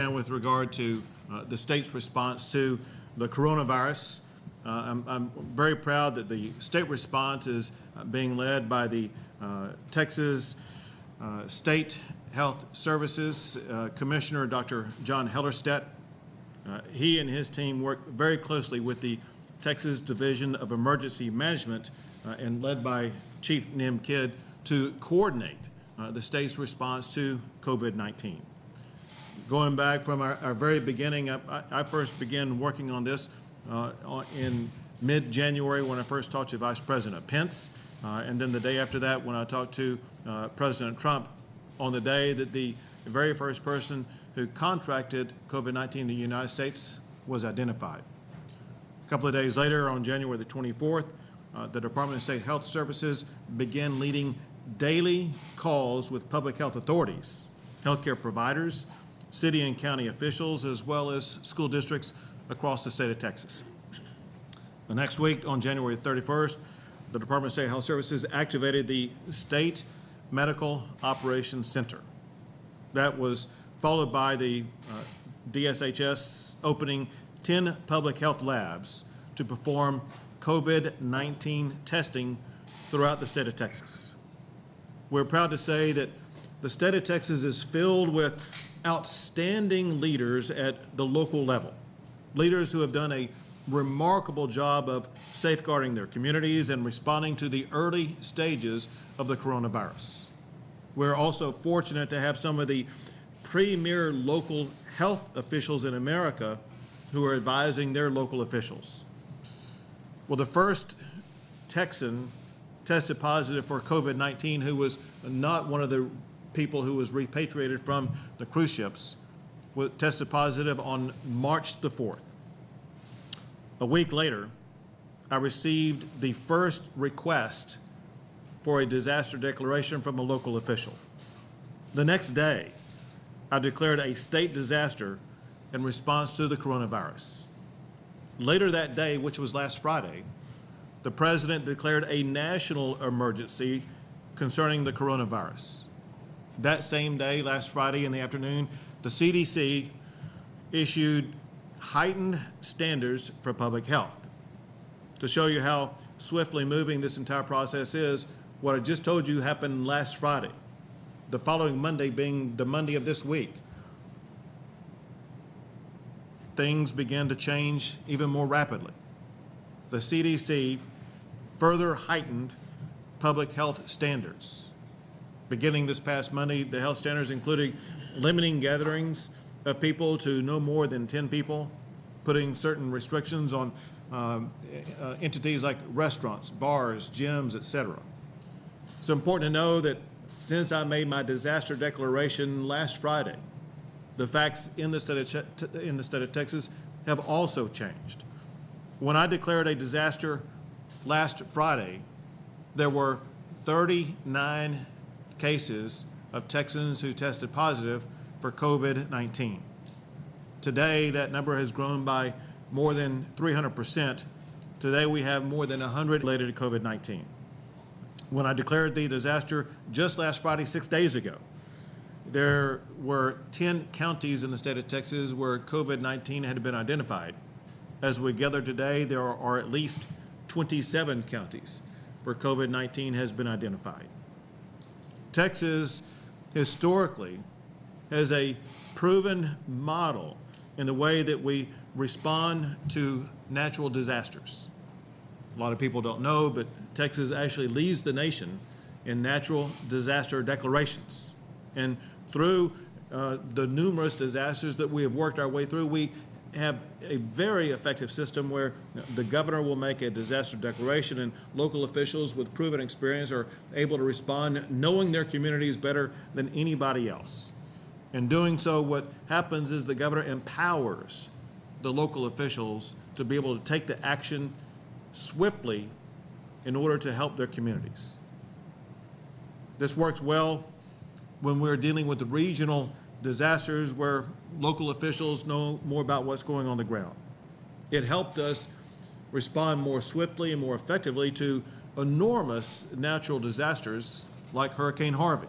And with regard to the state's response to the coronavirus, I'm very proud that the state response is being led by the Texas State Health Services Commissioner, Dr. John Hellerstedt. He and his team work very closely with the Texas Division of Emergency Management and led by Chief Nim Kidd to coordinate the state's response to COVID-19. Going back from our very beginning, I first began working on this in mid-January when I first talked to Vice President Pence, and then the day after that when I talked to President Trump on the day that the very first person who contracted COVID-19 in the United States was identified. A couple of days later, on January the 24th, the Department of State Health Services began leading daily calls with public health authorities, healthcare providers, city and county officials, as well as school districts across the state of Texas. The next week, on January 31st, the Department of State Health Services activated the State Medical Operations Center. That was followed by the DSHS opening 10 public health labs to perform COVID-19 testing throughout the state of Texas. We're proud to say that the state of Texas is filled with outstanding leaders at the local level, leaders who have done a remarkable job of safeguarding their communities and responding to the early stages of the coronavirus. We're also fortunate to have some of the premier local health officials in America who are advising their local officials. Well, the first Texan tested positive for COVID-19 who was not one of the people who was repatriated from the cruise ships tested positive on March the 4th. A week later, I received the first request for a disaster declaration from a local official. The next day, I declared a state disaster in response to the coronavirus. Later that day, which was last Friday, the president declared a national emergency concerning the coronavirus. That same day, last Friday in the afternoon, the CDC issued heightened standards for public health. To show you how swiftly moving this entire process is, what I just told you happened last Friday, the following Monday being the Monday of this week. Things began to change even more rapidly. The CDC further heightened public health standards. Beginning this past Monday, the health standards included limiting gatherings of people to no more than 10 people, putting certain restrictions on entities like restaurants, bars, gyms, etc. It's important to know that since I made my disaster declaration last Friday, the facts in the state of Texas have also changed. When I declared a disaster last Friday, there were 39 cases of Texans who tested positive for COVID-19. Today, that number has grown by more than 300%. Today, we have more than 100 related to COVID-19. When I declared the disaster just last Friday, 6 days ago, there were 10 counties in the state of Texas where COVID-19 had been identified. As we gather today, there are at least 27 counties where COVID-19 has been identified. Texas historically has a proven model in the way that we respond to natural disasters. A lot of people don't know, but Texas actually leads the nation in natural disaster declarations. And through the numerous disasters that we have worked our way through, we have a very effective system where the governor will make a disaster declaration and local officials with proven experience are able to respond knowing their communities better than anybody else. In doing so, what happens is the governor empowers the local officials to be able to take the action swiftly in order to help their communities. This works well when we're dealing with the regional disasters where local officials know more about what's going on the ground. It helped us respond more swiftly and more effectively to enormous natural disasters like Hurricane Harvey.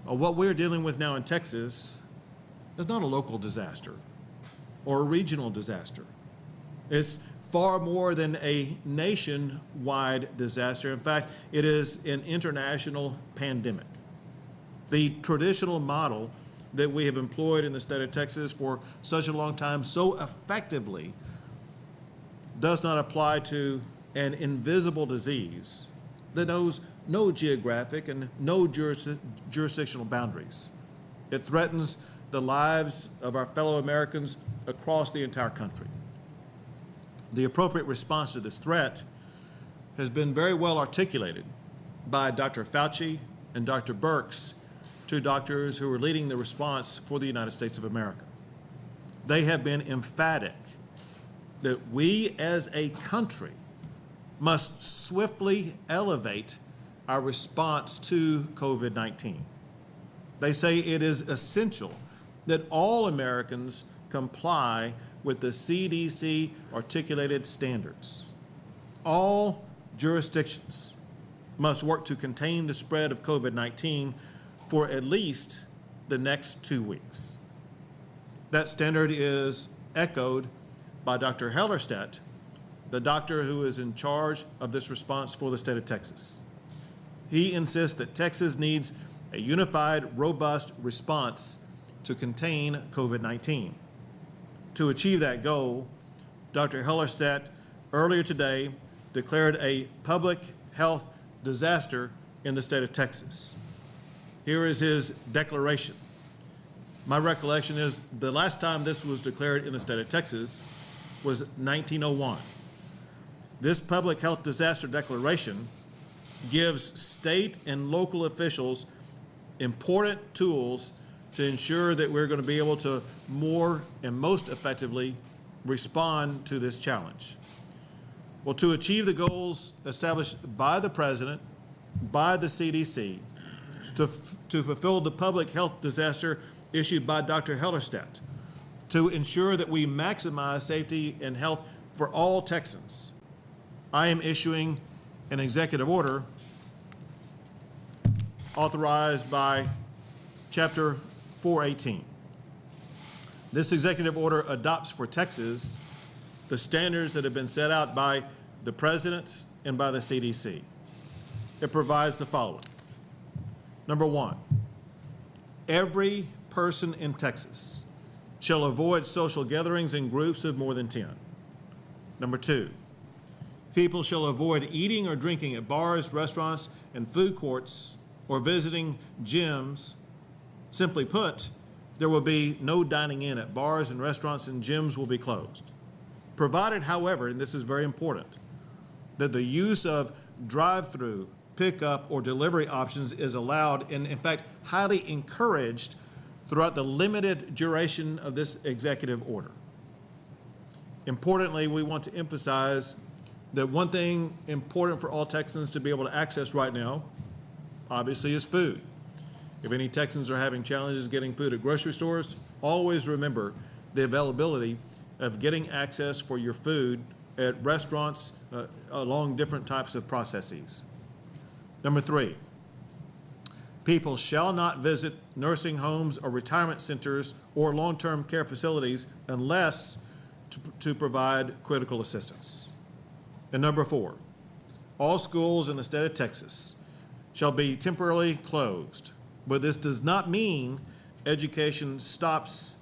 What we're dealing with now in Texas is not a local disaster or a regional disaster. It's far more than a nationwide disaster. In fact, it is an international pandemic. The traditional model that we have employed in the state of Texas for such a long time so effectively does not apply to an invisible disease that knows no geographic and no jurisdictional boundaries. It threatens the lives of our fellow Americans across the entire country. The appropriate response to this threat has been very well articulated by Dr. Fauci and Dr. Birx, two doctors who are leading the response for the United States of America. They have been emphatic that we as a country must swiftly elevate our response to COVID-19. They say it is essential that all Americans comply with the CDC articulated standards. All jurisdictions must work to contain the spread of COVID-19 for at least the next 2 weeks. That standard is echoed by Dr. Hellerstedt, the doctor who is in charge of this response for the state of Texas. He insists that Texas needs a unified, robust response to contain COVID-19. To achieve that goal, Dr. Hellerstedt earlier today declared a public health disaster in the state of Texas. Here is his declaration. My recollection is the last time this was declared in the state of Texas was 1901. This public health disaster declaration gives state and local officials important tools to ensure that we're going to be able to more and most effectively respond to this challenge. Well, to achieve the goals established by the President, by the CDC, to fulfill the public health disaster issued by Dr. Hellerstedt, to ensure that we maximize safety and health for all Texans, I am issuing an executive order authorized by Chapter 418. This executive order adopts for Texas the standards that have been set out by the President and by the CDC. It provides the following. Number one, every person in Texas shall avoid social gatherings in groups of more than 10. Number two, people shall avoid eating or drinking at bars, restaurants, and food courts, or visiting gyms. Simply put, there will be no dining in at bars and restaurants, and gyms will be closed. Provided, however, and this is very important, that the use of drive-through, pickup, or delivery options is allowed and, in fact, highly encouraged throughout the limited duration of this executive order. Importantly, we want to emphasize that one thing important for all Texans to be able to access right now, obviously, is food. If any Texans are having challenges getting food at grocery stores, always remember the availability of getting access for your food at restaurants along different types of processes. Number three, people shall not visit nursing homes or retirement centers or long-term care facilities unless to provide critical assistance. And number four, all schools in the state of Texas shall be temporarily closed, but this does not mean education stops.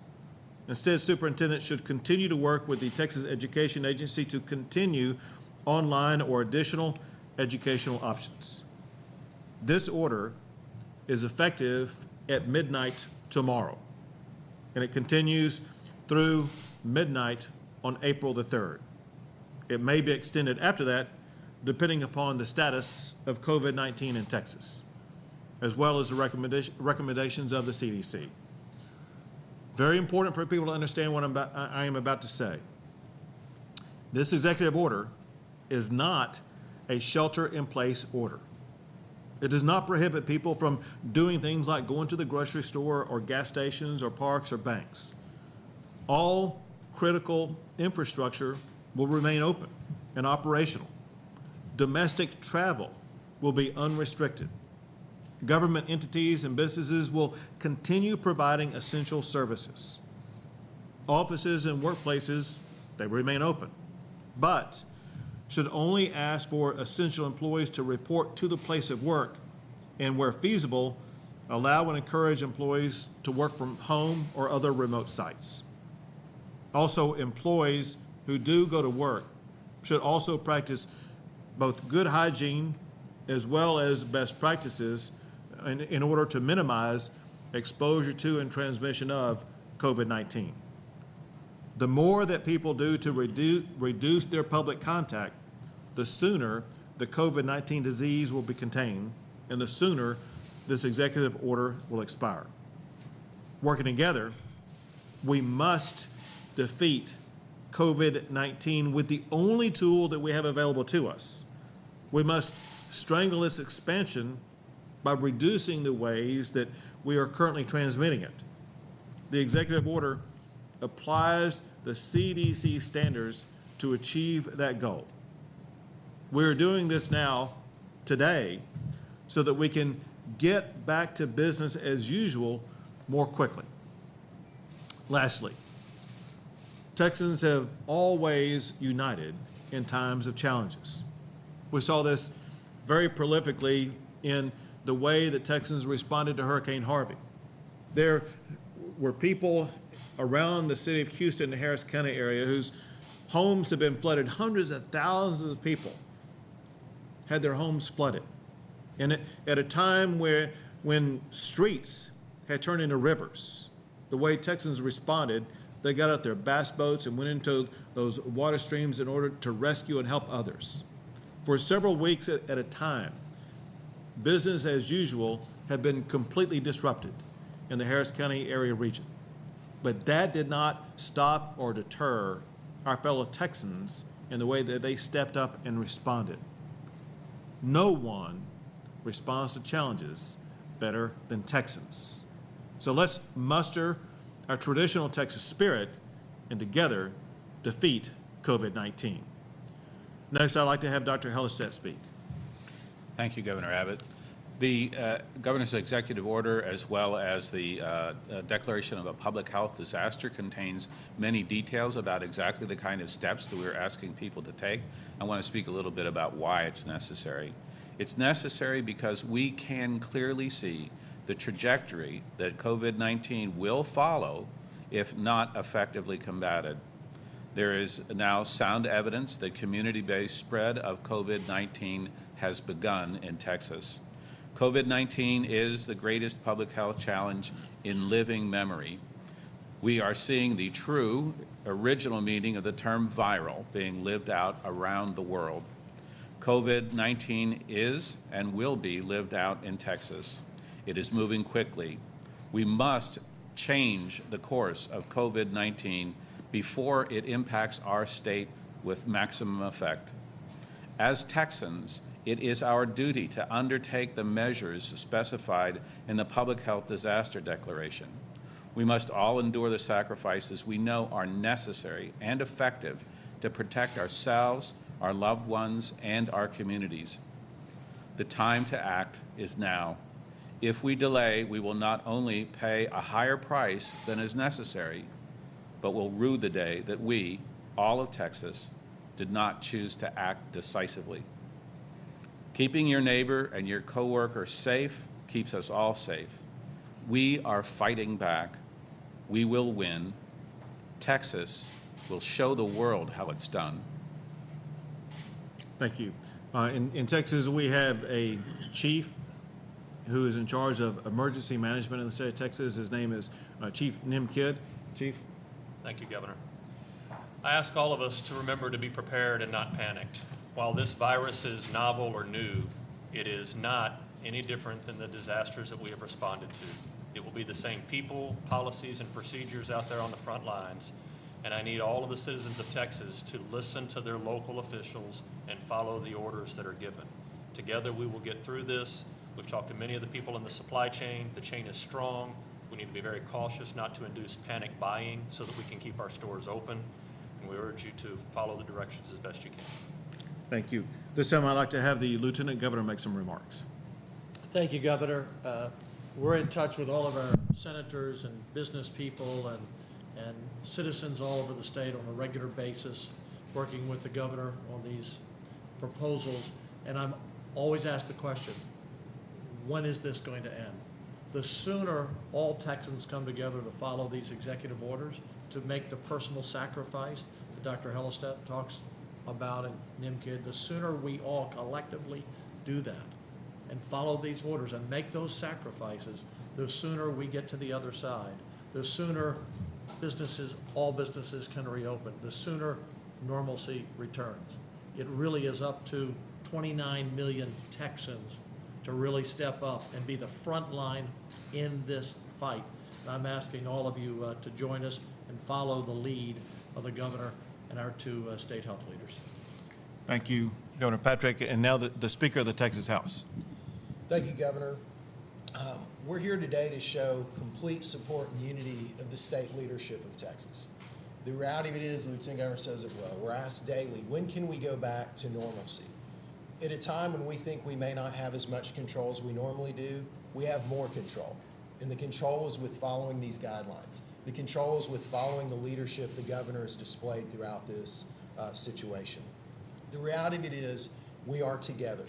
Instead, superintendents should continue to work with the Texas Education Agency to continue online or additional educational options. This order is effective at midnight tomorrow, and it continues through midnight on April the 3rd. It may be extended after that, depending upon the status of COVID-19 in Texas, as well as the recommendations of the CDC. Very important for people to understand what I am about to say. This executive order is not a shelter-in-place order. It does not prohibit people from doing things like going to the grocery store or gas stations or parks or banks. All critical infrastructure will remain open and operational. Domestic travel will be unrestricted. Government entities and businesses will continue providing essential services. Offices and workplaces, they remain open, but should only ask for essential employees to report to the place of work, and where feasible, allow and encourage employees to work from home or other remote sites. Also, employees who do go to work should also practice both good hygiene as well as best practices in order to minimize exposure to and transmission of COVID-19. The more that people do to reduce their public contact, the sooner the COVID-19 disease will be contained, and the sooner this executive order will expire. Working together, we must defeat COVID-19 with the only tool that we have available to us. We must strangle its expansion by reducing the ways that we are currently transmitting it. The executive order applies the CDC standards to achieve that goal. We're doing this now, today, so that we can get back to business as usual more quickly. Lastly, Texans have always united in times of challenges. We saw this very prolifically in the way that Texans responded to Hurricane Harvey. There were people around the city of Houston and Harris County area whose homes have been flooded. Hundreds of thousands of people had their homes flooded. And at a time when streets had turned into rivers, the way Texans responded, they got out their bass boats and went into those water streams in order to rescue and help others. For several weeks at a time, business as usual had been completely disrupted in the Harris County area region. But that did not stop or deter our fellow Texans in the way that they stepped up and responded. No one responds to challenges better than Texans. So let's muster our traditional Texas spirit and together defeat COVID-19. Next, I'd like to have Dr. Hellerstedt speak. Thank you, Governor Abbott. The governor's executive order, as well as the declaration of a public health disaster, contains many details about exactly the kind of steps that we're asking people to take. I want to speak a little bit about why it's necessary. It's necessary because we can clearly see the trajectory that COVID-19 will follow if not effectively combated. There is now sound evidence that community-based spread of COVID-19 has begun in Texas. COVID-19 is the greatest public health challenge in living memory. We are seeing the true original meaning of the term viral being lived out around the world. COVID-19 is and will be lived out in Texas. It is moving quickly. We must change the course of COVID-19 before it impacts our state with maximum effect. As Texans, it is our duty to undertake the measures specified in the Public Health Disaster Declaration. We must all endure the sacrifices we know are necessary and effective to protect ourselves, our loved ones, and our communities. The time to act is now. If we delay, we will not only pay a higher price than is necessary, but will rue the day that we, all of Texas, did not choose to act decisively. Keeping your neighbor and your coworker safe keeps us all safe. We are fighting back. We will win. Texas will show the world how it's done. Thank you. In Texas, we have a chief who is in charge of emergency management in the state of Texas. His name is Chief Nim Kidd. Chief. Thank you, Governor. I ask all of us to remember to be prepared and not panicked. While this virus is novel or new, it is not any different than the disasters that we have responded to. It will be the same people, policies, and procedures out there on the front lines. And I need all of the citizens of Texas to listen to their local officials and follow the orders that are given. Together we will get through this. We've talked to many of the people in the supply chain. The chain is strong. We need to be very cautious not to induce panic buying so that we can keep our stores open. And we urge you to follow the directions as best you can. Thank you. This time I'd like to have the Lieutenant Governor make some remarks. Thank you, Governor. We're in touch with all of our senators and business people and citizens all over the state on a regular basis, working with the governor on these proposals. And I'm always asked the question, when is this going to end? The sooner all Texans come together to follow these executive orders, to make the personal sacrifice that Dr. Hellestedt talks about in NIMKID, the sooner we all collectively do that and follow these orders and make those sacrifices, the sooner we get to the other side, the sooner all businesses can reopen, the sooner normalcy returns. It really is up to 29 million Texans to really step up and be the front line in this fight. And I'm asking all of you to join us and follow the lead of the governor and our two state health leaders. Thank you, Governor Patrick. And now the Speaker of the Texas House. Thank you, Governor. We're here today to show complete support and unity of the state leadership of Texas. The reality of it is, the Lieutenant Governor says it well, we're asked daily, when can we go back to normalcy? At a time when we think we may not have as much control as we normally do, we have more control. And the control is with following these guidelines. The control is with following the leadership the governor has displayed throughout this situation. The reality of it is, we are together.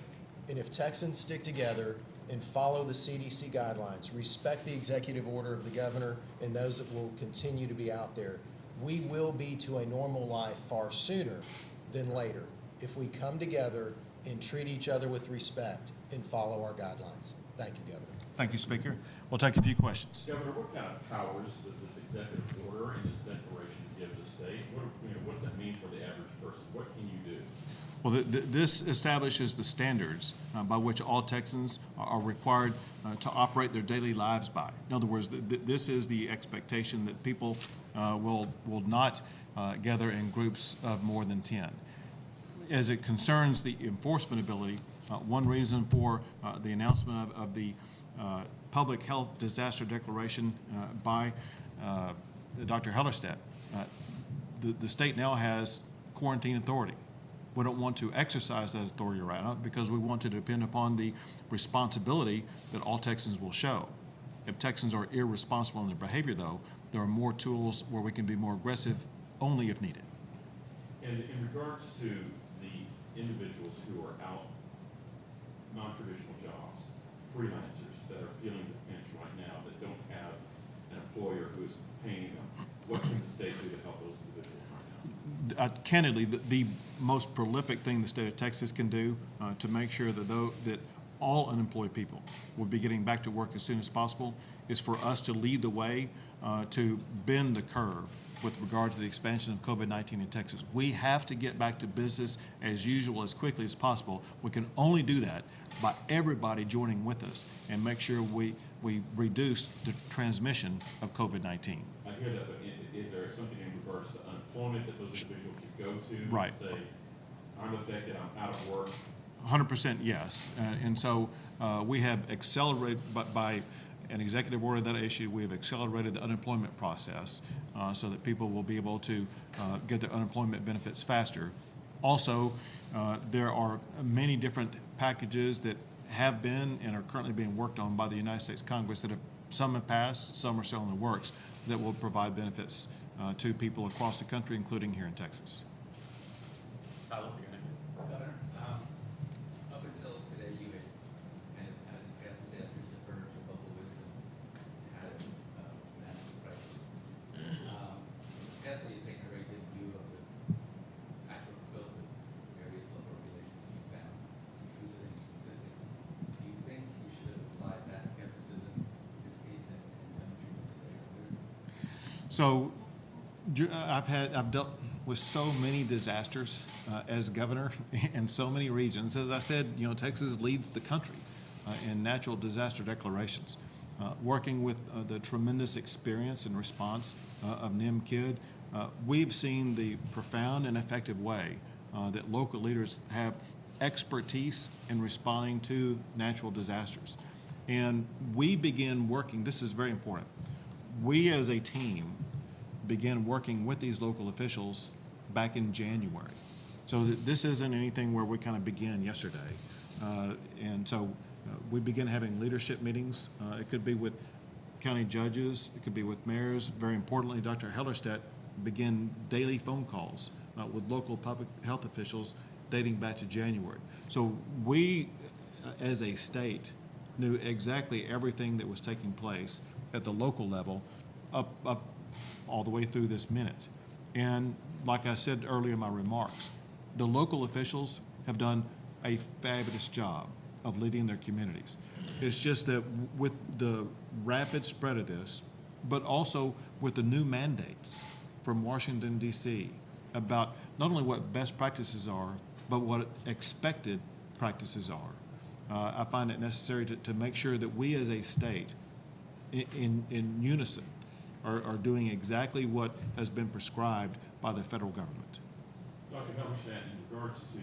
And if Texans stick together and follow the CDC guidelines, respect the executive order of the governor and those that will continue to be out there, we will be to a normal life far sooner than later if we come together and treat each other with respect and follow our guidelines. Thank you, Governor. Thank you, Speaker. We'll take a few questions. Governor, what kind of powers does this executive order and this declaration give the state? What does that mean for the average person? What can you do? Well, this establishes the standards by which all Texans are required to operate their daily lives by. In other words, this is the expectation that people will not gather in groups of more than 10. As it concerns the enforcement ability, one reason for the announcement of the public health disaster declaration by Dr. Hellerstedt, the state now has quarantine authority. We don't want to exercise that authority right now because we want to depend upon the responsibility that all Texans will show. If Texans are irresponsible in their behavior, though, there are more tools where we can be more aggressive only if needed. And in regards to the individuals who are out non-traditional jobs, freelancers that are feeling the pinch right now, that don't have an employer who is paying them, what can the state do to help those individuals right now? Candidly, the most prolific thing the state of Texas can do to make sure that all unemployed people will be getting back to work as soon as possible is for us to lead the way to bend the curve with regard to the expansion of COVID-19 in Texas. We have to get back to business as usual as quickly as possible. We can only do that by everybody joining with us and make sure we reduce the transmission of COVID-19. I hear that, but is there something in regards to unemployment that those individuals should go to? Right. And say, I'm affected, I'm out of work. 100% yes. And so we have accelerated by an executive order that issue, we have accelerated the unemployment process so that people will be able to get their unemployment benefits faster. Also, there are many different packages that have been and are currently being worked on by the United States Congress that some have passed, some are still in the works, that will provide benefits to people across the country, including here in Texas. Tyler, Governor, up until today, you had kind of, as past disasters, deferred to local wisdom how to manage the crisis. Yesterday, you've taken a very good view of the actual scope of various local regulations you found intrusive and inconsistent. Do you think you should have applied that skepticism in this case and done what you're doing today? So I've dealt with so many disasters as governor in so many regions. As I said, Texas leads the country in natural disaster declarations. Working with the tremendous experience and response of NIMKID, we've seen the profound and effective way that local leaders have expertise in responding to natural disasters. And we begin working, this is very important, we as a team began working with these local officials back in January. So this isn't anything where we kind of began yesterday. And so we begin having leadership meetings. It could be with county judges, it could be with mayors. Very importantly, Dr. Hellerstedt began daily phone calls with local public health officials dating back to January. So we, as a state, knew exactly everything that was taking place at the local level up all the way through this minute. And like I said earlier in my remarks, the local officials have done a fabulous job of leading their communities. It's just that with the rapid spread of this, but also with the new mandates from Washington, D.C. about not only what best practices are, but what expected practices are, I find it necessary to make sure that we as a state, in unison, are doing exactly what has been prescribed by the federal government. Dr. Hellerstedt, in regards to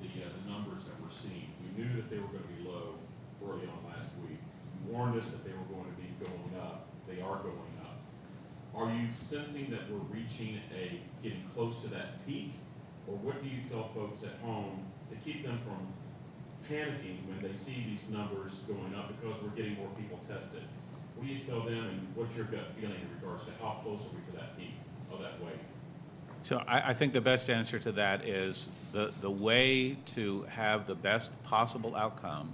the numbers that we're seeing, we knew that they were going to be low early on last week. You warned us that they were going to be going up. They are going up. Are you sensing that we're getting close to that peak? Or what do you tell folks at home to keep them from panicking when they see these numbers going up because we're getting more people tested? What do you tell them, and what's your gut feeling in regards to how close are we to that peak of that wave? So I think the best answer to that is the way to have the best possible outcome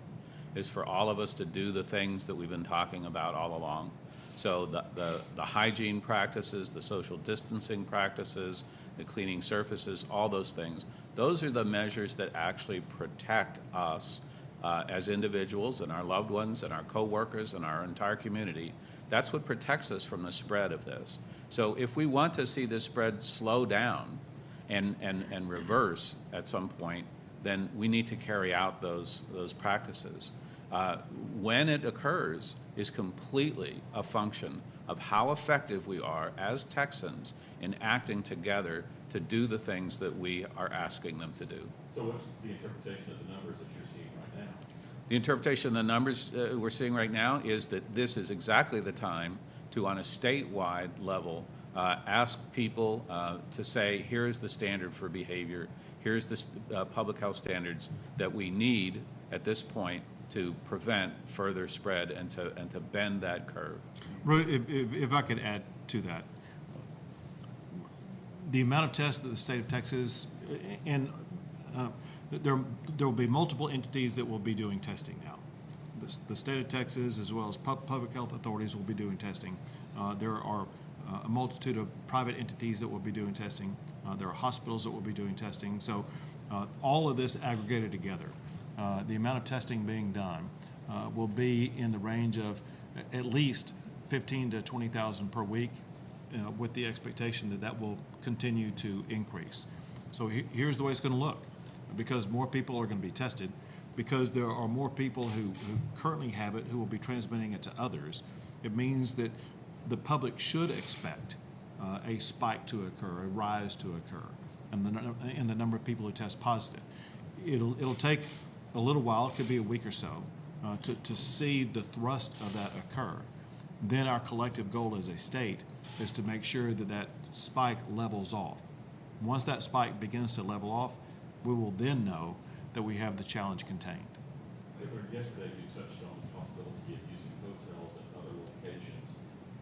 is for all of us to do the things that we've been talking about all along. So the hygiene practices, the social distancing practices, the cleaning surfaces, all those things, those are the measures that actually protect us as individuals and our loved ones and our coworkers and our entire community. That's what protects us from the spread of this. So if we want to see this spread slow down and reverse at some point, then we need to carry out those practices. When it occurs is completely a function of how effective we are as Texans in acting together to do the things that we are asking them to do. So what's the interpretation of the numbers that you're seeing right now? The interpretation of the numbers we're seeing right now is that this is exactly the time to, on a statewide level, ask people to say, here is the standard for behavior, here's the public health standards that we need at this point to prevent further spread and to bend that curve. If I could add to that, the amount of tests that the state of Texas, and there will be multiple entities that will be doing testing now. The state of Texas, as well as public health authorities, will be doing testing. There are a multitude of private entities that will be doing testing. There are hospitals that will be doing testing. So all of this aggregated together, the amount of testing being done will be in the range of at least 15 to 20,000 per week, with the expectation that that will continue to increase. So here's the way it's going to look. Because more people are going to be tested, because there are more people who currently have it who will be transmitting it to others, it means that the public should expect a spike to occur, a rise to occur in the number of people who test positive. It'll take a little while, it could be a week or so, to see the thrust of that occur. Then our collective goal as a state is to make sure that that spike levels off. Once that spike begins to level off, we will then know that we have the challenge contained. Yesterday you touched on the possibility of using hotels and other locations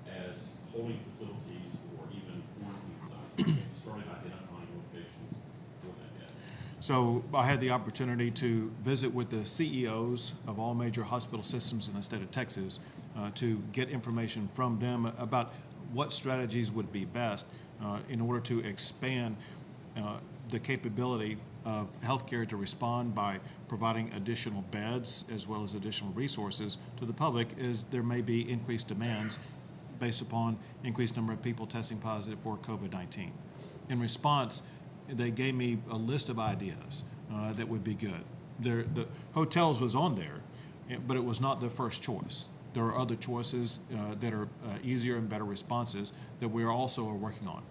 as holding facilities or even quarantine sites. Have you started identifying locations for that yet? So I had the opportunity to visit with the CEOs of all major hospital systems in the state of Texas to get information from them about what strategies would be best in order to expand the capability of healthcare to respond by providing additional beds as well as additional resources to the public, as there may be increased demands based upon increased number of people testing positive for COVID-19. In response, they gave me a list of ideas that would be good. The hotels was on there, but it was not the first choice. There are other choices that are easier and better responses that we are also working on.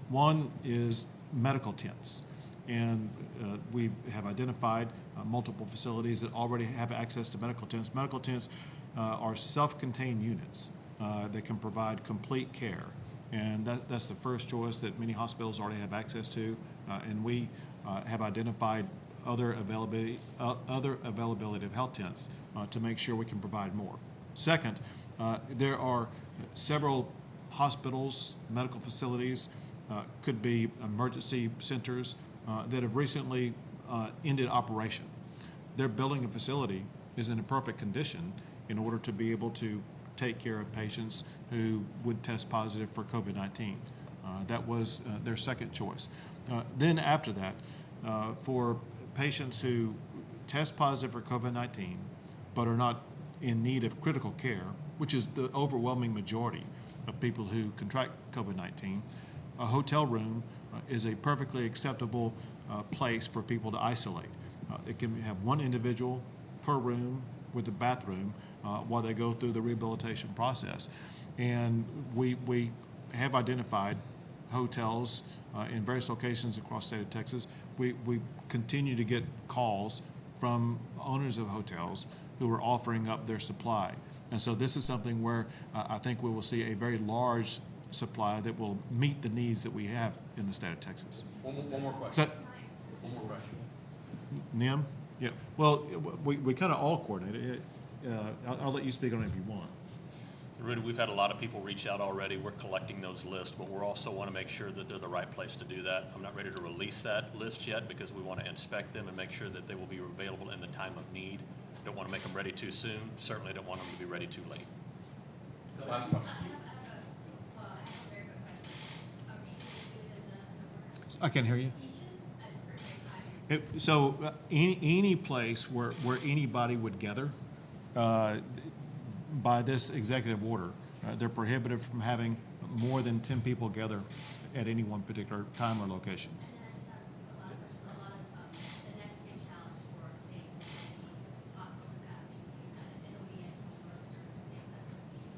One is medical tents. And we have identified multiple facilities that already have access to medical tents. Medical tents are self-contained units that can provide complete care. And that's the first choice that many hospitals already have access to. And we have identified other availability of health tents to make sure we can provide more. Second, there are several hospitals, medical facilities, could be emergency centers that have recently ended operation. Their building and facility is in a perfect condition in order to be able to take care of patients who would test positive for COVID-19. That was their second choice. Then after that, for patients who test positive for COVID-19 but are not in need of critical care, which is the overwhelming majority of people who contract COVID-19, a hotel room is a perfectly acceptable place for people to isolate. It can have one individual per room with a bathroom while they go through the rehabilitation process. And we have identified hotels in various locations across the state of Texas. We continue to get calls from owners of hotels who are offering up their supply. And so this is something where I think we will see a very large supply that will meet the needs that we have in the state of Texas. One more question. So, One more question. Nim? Yeah, well, we kind of all coordinate. I'll let you speak on it if you want. Rudy, we've had a lot of people reach out already. We're collecting those lists, but we also want to make sure that they're the right place to do that. I'm not ready to release that list yet because we want to inspect them and make sure that they will be available in the time of need. Don't want to make them ready too soon. Certainly don't want them to be ready too late. Last question. I can't hear you. So any place where anybody would gather by this executive order, they're prohibited from having more than 10 people gather at any one particular time or location. And then I just have a last question. A lot of the next big challenge for states is the hospital capacity. We've seen that in Italy and for certain states that this week.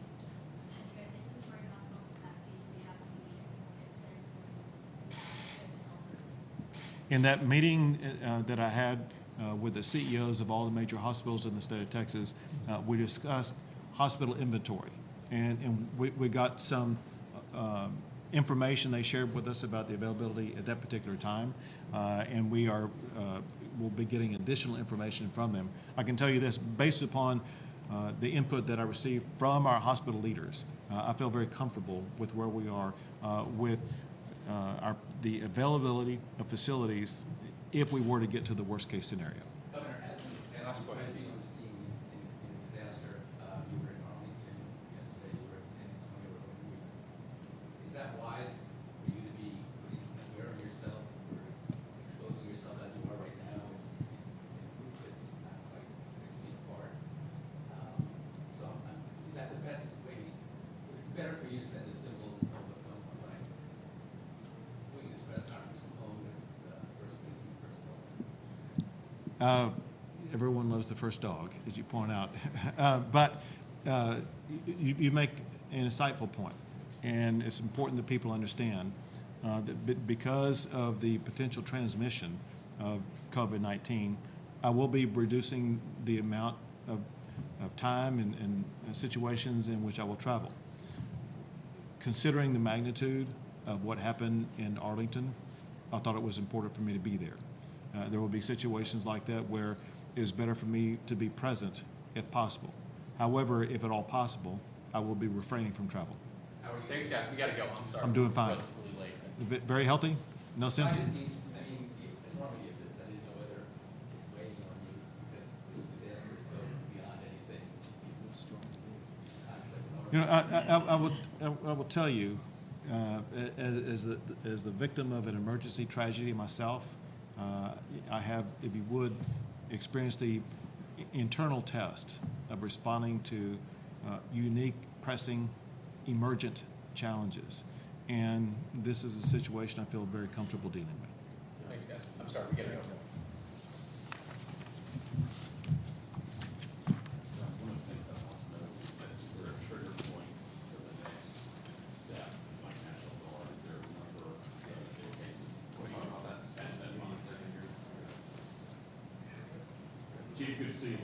Have you guys inventory hospital capacity? Do we have what we need to get sick, rooms, staff, equipment, all those things? In that meeting that I had with the CEOs of all the major hospitals in the state of Texas, we discussed hospital inventory. And we got some information they shared with us about the availability at that particular time. And we'll be getting additional information from them. I can tell you this, based upon the input that I received from our hospital leaders, I feel very comfortable with where we are with the availability of facilities if we were to get to the worst case scenario. Governor, as being on the scene in a disaster, you were in Arlington yesterday, you were in San Antonio earlier in the week. Is that wise for you to be putting aware of yourself or exposing yourself as you are right now in a group that's not quite 6 feet apart? Is that the best way? Would it be better for you to send a symbol of what's going on by doing this press conference from home with first meeting, first call? Everyone loves the first dog, as you point out. But you make an insightful point, and it's important that people understand that because of the potential transmission of COVID-19, I will be reducing the amount of time and situations in which I will travel. Considering the magnitude of what happened in Arlington, I thought it was important for me to be there. There will be situations like that where it is better for me to be present if possible. However, if at all possible, I will be refraining from travel. How are you? Thanks, guys. We got to go. I'm sorry. I'm doing fine. Really late. Very healthy? No I symptoms? just need, the enormity of this, I didn't know whether it's weighing on you because this disaster is so beyond anything. I will tell you, as the victim of an emergency tragedy myself, I have, if you would, experienced the internal test of responding to unique, pressing, emergent challenges. And this is a situation I feel very comfortable dealing with. Thanks, guys. I'm sorry. We got to go. One of the things I want to know is that is there a trigger point for the next step, like National Guard? Is there a number of cases? What do you know about that? And then one second here. Chief, good to see you.